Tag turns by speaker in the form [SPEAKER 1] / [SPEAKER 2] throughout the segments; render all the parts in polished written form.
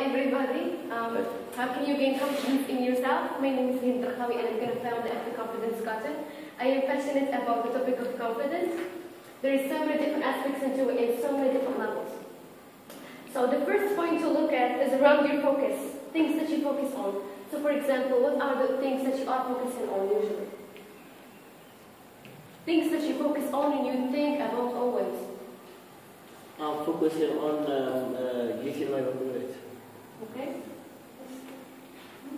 [SPEAKER 1] everybody. How can you gain confidence in yourself? My name is Hind Edderkawi and I'm going to found the Confidence Garden. I am passionate about the topic of confidence. There is so many different aspects into it and so many different levels. So the first point to look at is around your focus, things that you focus on. So for example, what are the things that you are focusing on usually? Things that you focus on and you think about always.
[SPEAKER 2] I'm focusing on getting my grade.
[SPEAKER 1] Okay.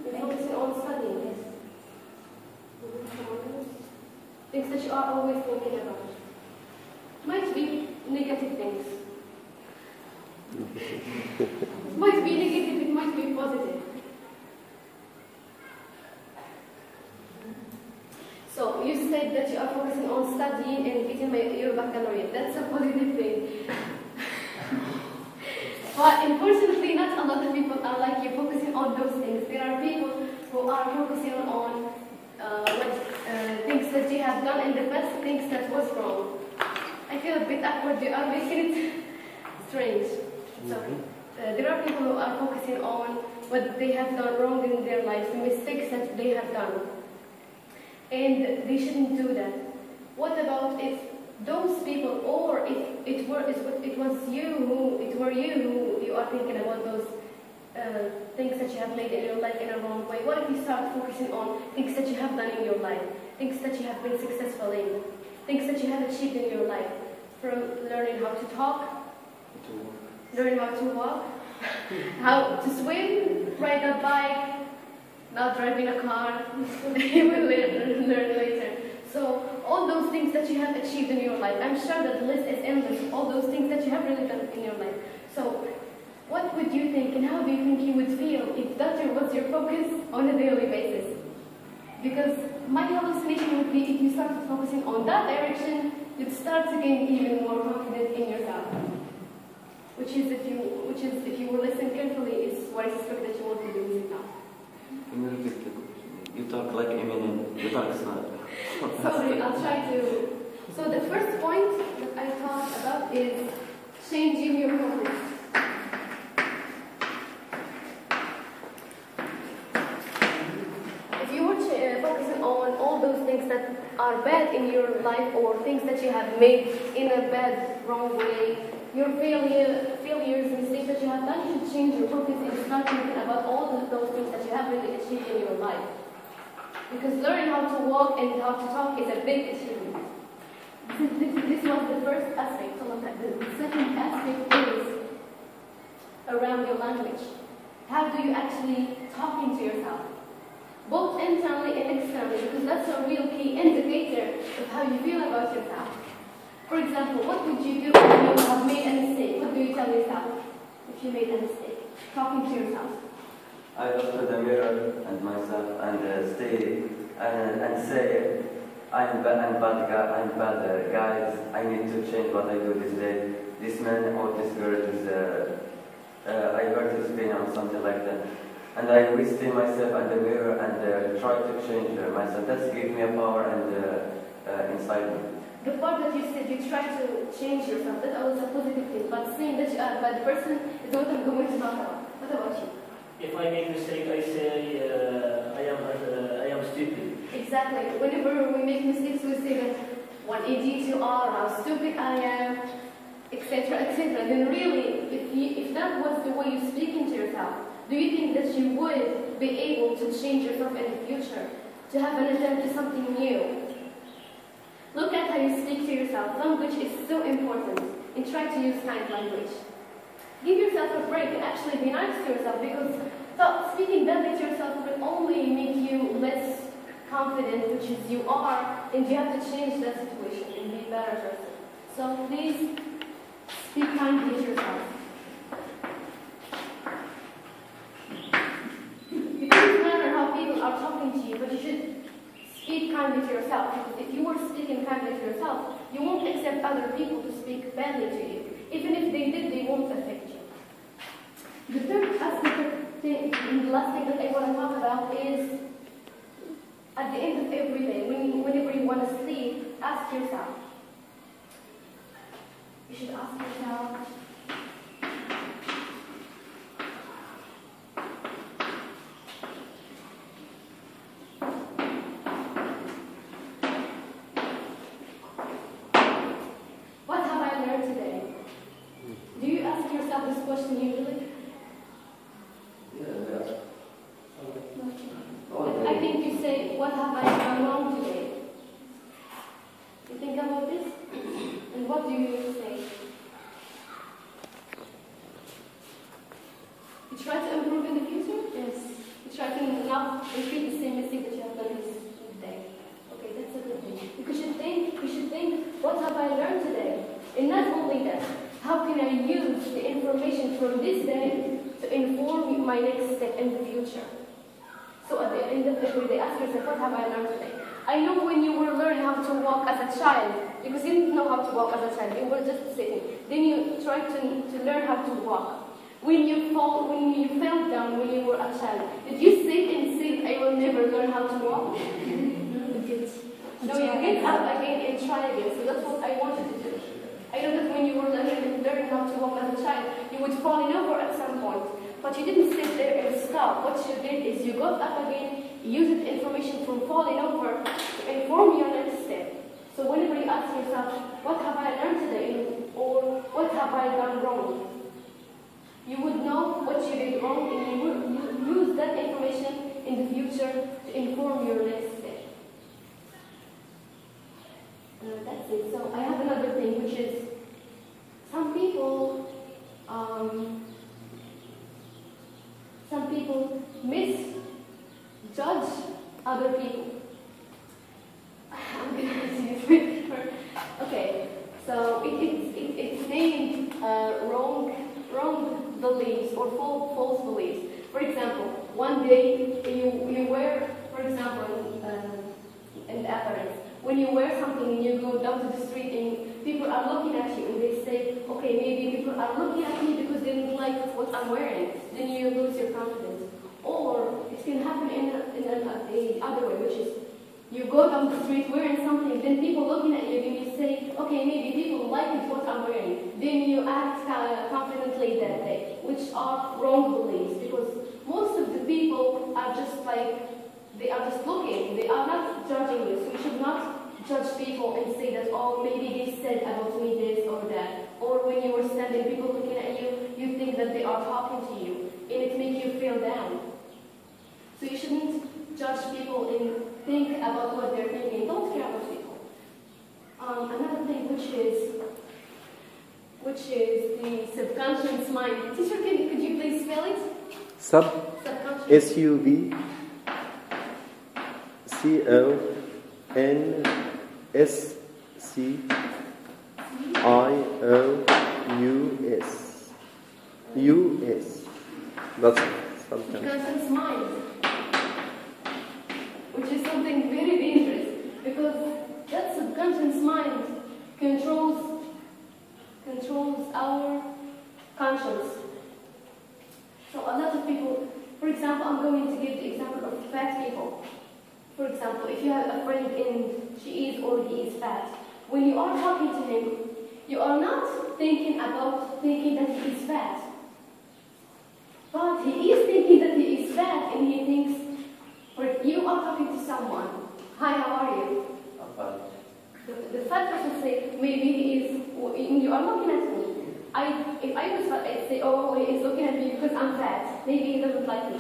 [SPEAKER 1] You're focusing on studying, yes. Things that you are always thinking about. Might be negative things. It might be negative, it might be positive. So you said that you are focusing on studying and getting your baccalaureate. That's a positive thing. But unfortunately, not a lot of people are like you focusing on those things. There are people who are focusing on things that you have done in the past, things that was wrong. I feel a bit awkward. You are making it strange. Sorry. There are people who are focusing on what they have done wrong in their lives, the mistakes that they have done. And they shouldn't do that. What about if those people, or if it was you who are thinking about those things that you have made in your life in a wrong way? What if you start focusing on things that you have done in your life, things that you have been successful in, things that you have achieved in your life, from learning how to talk, learn how to walk, how to swim, ride a bike, not driving a car, you will learn later. So all those things that you have achieved in your life, I'm sure that the list is endless, all those things that you have really done in your life. So what would you think and how do you think you would feel if that was your focus on a daily basis? Because my hallucination would be if you started focusing on that direction, you'd start to gain even more confidence in yourself. Which is if you will listen carefully, is what I suspect that you want to do with it now.
[SPEAKER 3] You talk like Eminem. You talk smart.
[SPEAKER 1] Sorry, I'll try to. So the first point that I talked about is changing your focus. If you were focusing on all those things that are bad in your life or things that you have made in a bad, wrong way, your failures, mistakes that you have done, you should change your focus and start thinking about all of those things that you have really achieved in your life. Because learning how to walk and how to talk is a big achievement. This was the first aspect to look at. The second aspect is around your language. How do you actually talk into yourself? Both internally and externally, because that's a real key indicator of how you feel about yourself. For example, what would you do when you have made a mistake? What do you tell yourself if you made a mistake? Talking to yourself.
[SPEAKER 3] I look to the mirror and myself and stay and say, I'm bad guy, I'm bad guys. I need to change what I do this day. This man or this girl is, I hurt his pain or something like that. And I will see myself in the mirror and try to change myself. That gives me a power and inside me.
[SPEAKER 1] The part that you said you try to change yourself, that was a positive thing. But saying that you are a bad person is what I'm going to talk about. What about you?
[SPEAKER 2] If I make a mistake, I say I am stupid.
[SPEAKER 1] Exactly. Whenever we make mistakes, we say that what idiot you are, how stupid I am, etc., etc. Then really, if that was the way you speak into yourself, do you think that you would be able to change yourself in the future, to have an attempt to something new? Look at how you speak to yourself. Language is so important, and try to use kind language. Give yourself a break and actually be nice to yourself, because speaking badly to yourself will only make you less confident, which is you are, and you have to change that situation and be a better person. So please speak kindly to yourself. It doesn't matter how people are talking to you, but you should speak kindly to yourself, because if you were speaking kindly to yourself, you won't accept other people to speak badly to you. Even if they did, they won't affect you. The third aspect and the last thing that I want to talk about is at the end of every day, whenever you want to sleep, ask yourself. You should ask yourself, You try to improve in the future? Yes. You try to not repeat the same mistake that you have done this day. Okay, that's a good thing. We should think, what have I learned today? And not only that, how can I use the information from this day to inform my next step in the future? So at the end of every day, ask yourself, what have I learned today? I know when you were learning how to walk as a child, because you didn't know how to walk as a child, you were just sitting. Then you tried to learn how to walk. When you fell down when you were a child, did you sit and say, I will never learn how to walk? No, you get up again and try again. So that's what I wanted to do. I know that when you were learning how to walk as a child, you would fall over at some point. But you didn't sit there and stop. What you did is you got up again, used the information from falling over to inform your next step. So whenever you ask yourself, what have I learned today? Or what have I done wrong? You would know what you did wrong and you would use that information in the future to inform your next step. That's it. So I have another thing, which is some people misjudge other people. I'm gonna use it. Okay, so it's named wrong beliefs or false beliefs. For example, one day you wear, for example, in the appearance, when you wear something and you go down to the street and people are looking at you and they say, okay, maybe people are looking at me because they don't like what I'm wearing, then you lose your confidence. Or it can happen in the other way, which is you go down the street wearing something, then people looking at you and you say, okay, maybe people like what I'm wearing. Then you act confidently that day, which are wrong beliefs, because most of the people are just like, they are just looking, they are not judging you. So you should not judge people and say that, oh, maybe they said about me this or that. Or when you were standing, people looking at you, you think that they are talking to you, and it makes you feel down. So you shouldn't judge people and think about what they're thinking. Don't care about people. Another thing, which is the subconscious mind. Teacher, could you please spell it?
[SPEAKER 4] Subconscious. S-U-B-C-I-O-U-S. That's subconscious.
[SPEAKER 1] Subconscious mind. Which is something very dangerous, because that subconscious mind controls our conscience. So a lot of people, for example, I'm going to give the example of fat people. For example, if you have a friend and she is or he is fat, when you are talking to him, you are not thinking that he is fat. But he is thinking that he is fat, and he thinks, you are talking to someone. Hi, how are you?
[SPEAKER 3] I'm fine.
[SPEAKER 1] The fat person say, maybe he is, you are looking at me. If I was fat, I'd say, oh, he is looking at me because I'm fat. Maybe he doesn't like me.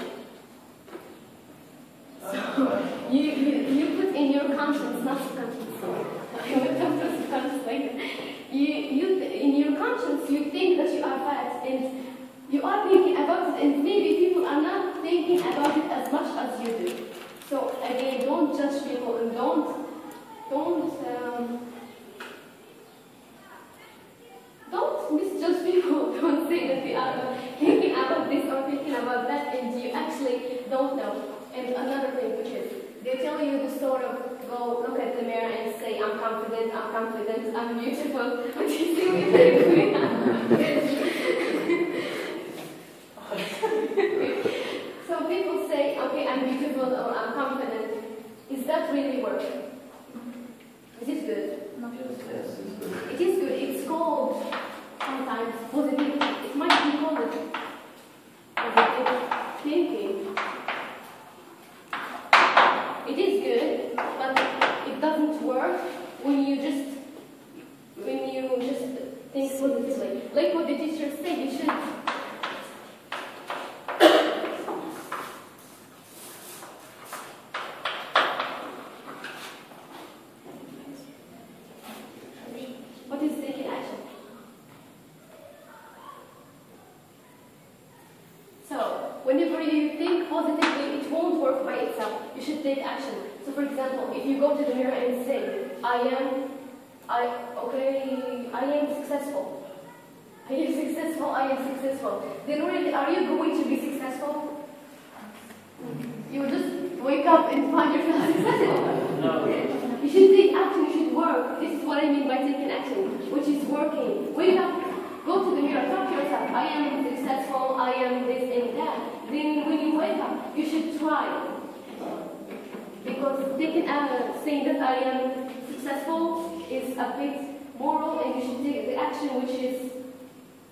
[SPEAKER 1] So you put in your conscience, not subconscious. I will come to subconscious later. In your conscience, you think that you are fat, and you are thinking about it, and maybe people are not thinking about it as much as you do. So again, don't judge people and don't misjudge people. Don't say that they are thinking about this or thinking about that, and you actually don't know. And another thing, which is, they tell you the sort of, go look at the mirror and say, I'm confident, I'm beautiful. But you see me doing So people say, okay, I'm beautiful or I'm confident. Is that really working? Is it good?
[SPEAKER 3] No. Yes, it's good.
[SPEAKER 1] It is good. It's called sometimes positive. It might be called positive thinking. It is good, but it doesn't work when you just think positively. Like what the teacher said, you should. What is taking action? So whenever you think positively, it won't work by itself. You should take action. So for example, if you go to the mirror and say, I am successful. I am successful. Then really, are you going to be successful? You will just wake up and find yourself successful.
[SPEAKER 2] No.
[SPEAKER 1] You should take action, you should work. This is what I mean by taking action, which is working. Wake up, go to the mirror, talk to yourself. I am successful, I am this and that. Then when you wake up, you should try. Because saying that I am successful is a bit moral, and you should take the action which is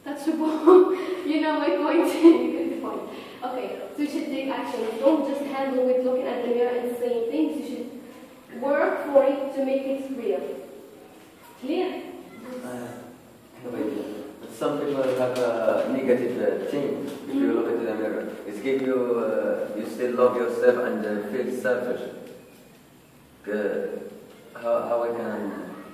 [SPEAKER 1] touchable. You know my point. Good point. Okay, so you should take action. Don't just handle with looking at the mirror and saying things. You should work for it to make it real. Clear?
[SPEAKER 3] Some people have a negative thing. If you look into the mirror, it gives you you still love yourself and feel selfish. How I can?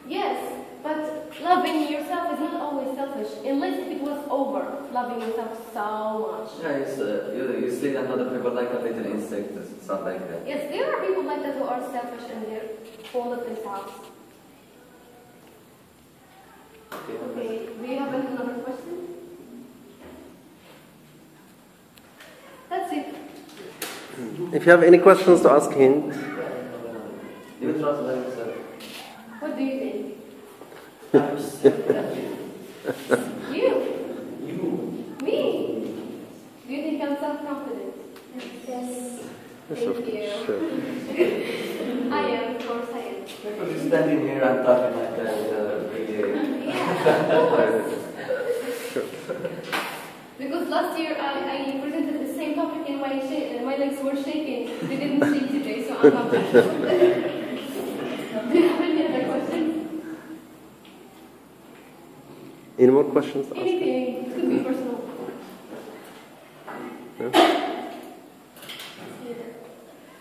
[SPEAKER 1] Yes, but loving yourself is not always selfish, unless if it was over loving yourself so much.
[SPEAKER 3] Yeah, it's, you see another people like a little insect, stuff like that.
[SPEAKER 1] Yes, there are people like that who are selfish and they're full of themselves. Okay, do you have another question? That's it.
[SPEAKER 4] If you have any questions to ask Hind,
[SPEAKER 3] You trust yourself.
[SPEAKER 1] What do you think?
[SPEAKER 2] I'm self-happy.
[SPEAKER 1] You?
[SPEAKER 2] You.
[SPEAKER 1] Me? Do you think I'm self-confident? Yes. Thank you.
[SPEAKER 4] Sure.
[SPEAKER 1] I am, of course I am.
[SPEAKER 3] Because you're standing here and talking like that, really.
[SPEAKER 1] Yeah, of course. Because last year I presented the same topic and my legs were shaking. They didn't shake today, so I'm happy. Do you have any other questions?
[SPEAKER 4] Any more questions? To ask?
[SPEAKER 1] Anything. It could be personal.
[SPEAKER 4] Yeah.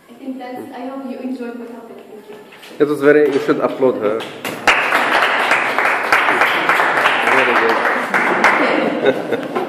[SPEAKER 1] I think I hope you enjoyed my topic. Thank you.
[SPEAKER 4] It was very. You should upload her. Very good.